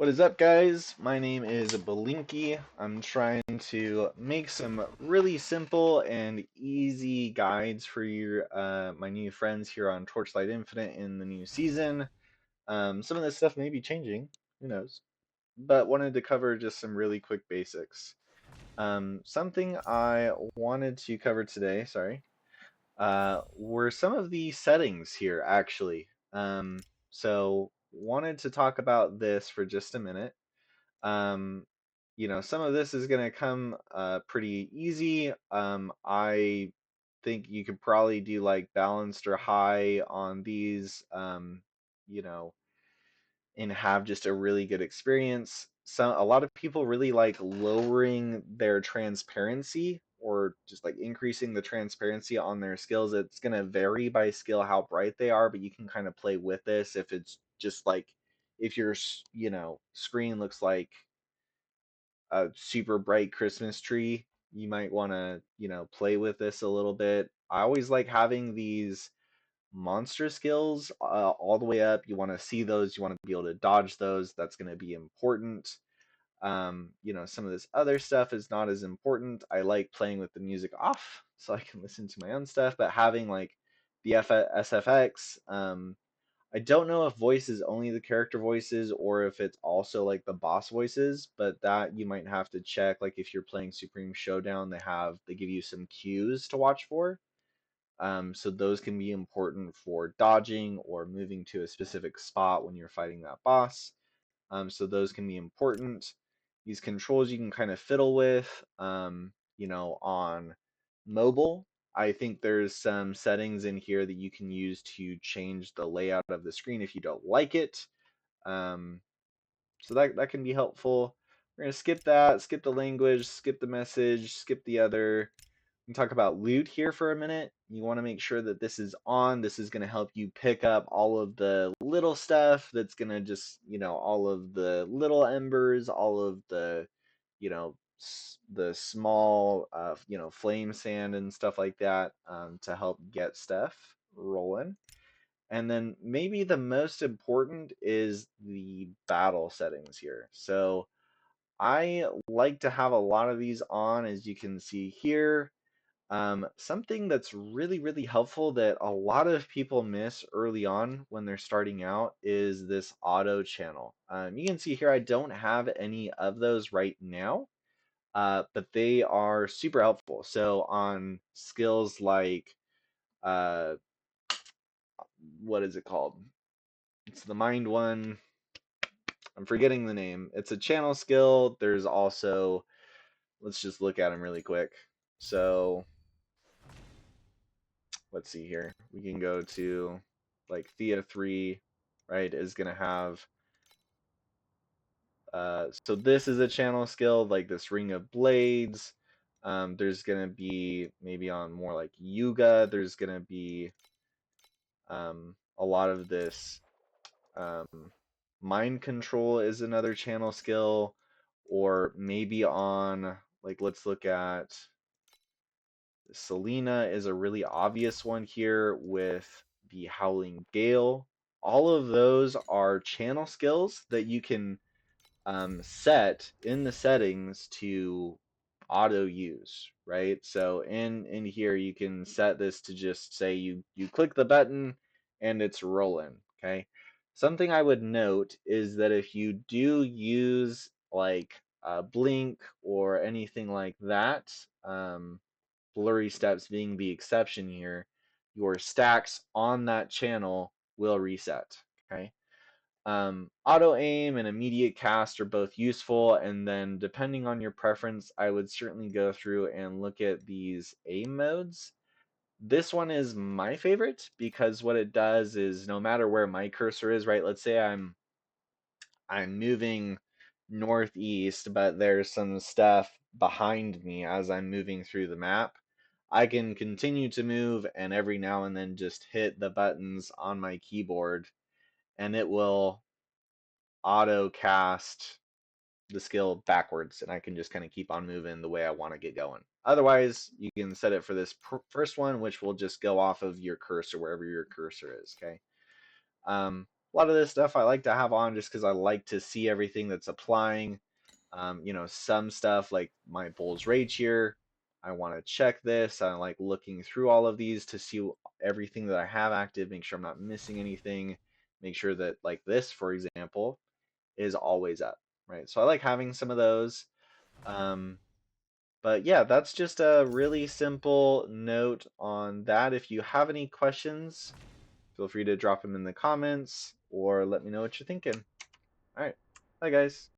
What is up, guys? My name is Belinky. I'm trying to make some really simple and easy guides for my new friends here on Torchlight Infinite in the new season. Some of this stuff may be changing, who knows? But wanted to cover just some really quick basics. Something I wanted to cover today, sorry, were some of the settings here, actually. So wanted to talk about this for just a minute. um, some of this is going to come pretty easy. I think you could probably do like balanced or high on these, you know, and have just a really good experience. A lot of people really like lowering their transparency or just like increasing the transparency on their skills. It's going to vary by skill how bright they are, but you can kind of play with this if it's just like if your screen looks like a super bright Christmas tree, you might want to, play with this a little bit. I always like having these monster skills all the way up. You want to see those, you want to be able to dodge those. That's going to be important. Some of this other stuff is not as important. I like playing with the music off so I can listen to my own stuff, but having like the SFX, I don't know if voice is only the character voices or if it's also like the boss voices, but that you might have to check. Like if you're playing Supreme Showdown, they give you some cues to watch for. So those can be important for dodging or moving to a specific spot when you're fighting that boss. So those can be important. These controls you can kind of fiddle with, on mobile. I think there's some settings in here that you can use to change the layout of the screen if you don't like it. Um, so that can be helpful. We're gonna skip that, skip the language, skip the message, skip the other. We can talk about loot here for a minute. You want to make sure that this is on. This is going to help you pick up all of the little stuff that's going to just, all of the little embers, all of the, the small, flame sand and stuff like that, to help get stuff rolling. And then maybe the most important is the battle settings here. So I like to have a lot of these on, as you can see here. Something that's really, really helpful that a lot of people miss early on when they're starting out is this auto channel. You can see here I don't have any of those right now, but they are super helpful. So on skills like, uh, what is it called? It's the mind one. I'm forgetting the name. It's a channel skill. There's also, let's just look at them really quick. So let's see here. We can go to like Thea 3, right, is going to have, so this is a channel skill, like this Ring of Blades. There's going to be maybe on more like Yuga, there's going to be a lot of this. Um, Mind Control is another channel skill, or maybe on, like, let's look at Selena is a really obvious one here with the Howling Gale. All of those are channel skills that you can set in the settings to auto use, right? So in here you can set this to just say you click the button and it's rolling. Okay. Something I would note is that if you do use like blink or anything like that, blurry steps being the exception here, your stacks on that channel will reset. Okay. Auto aim and immediate cast are both useful, and then depending on your preference, I would certainly go through and look at these aim modes. This one is my favorite because what it does is no matter where my cursor is, right? Let's say I'm moving northeast, but there's some stuff behind me as I'm moving through the map. I can continue to move and every now and then just hit the buttons on my keyboard and it will auto cast the skill backwards and I can just kind of keep on moving the way I want to get going. Otherwise, you can set it for this first one, which will just go off of your cursor, wherever your cursor is, okay? a lot of this stuff I like to have on just because I like to see everything that's applying. Some stuff like my Bulls Rage here, I want to check this. I like looking through all of these to see everything that I have active, make sure I'm not missing anything, make sure that like this, for example, is always up, right? So I like having some of those. Um, but yeah, that's just a really simple note on that. If you have any questions, feel free to drop them in the comments or let me know what you're thinking. All right. Bye, guys.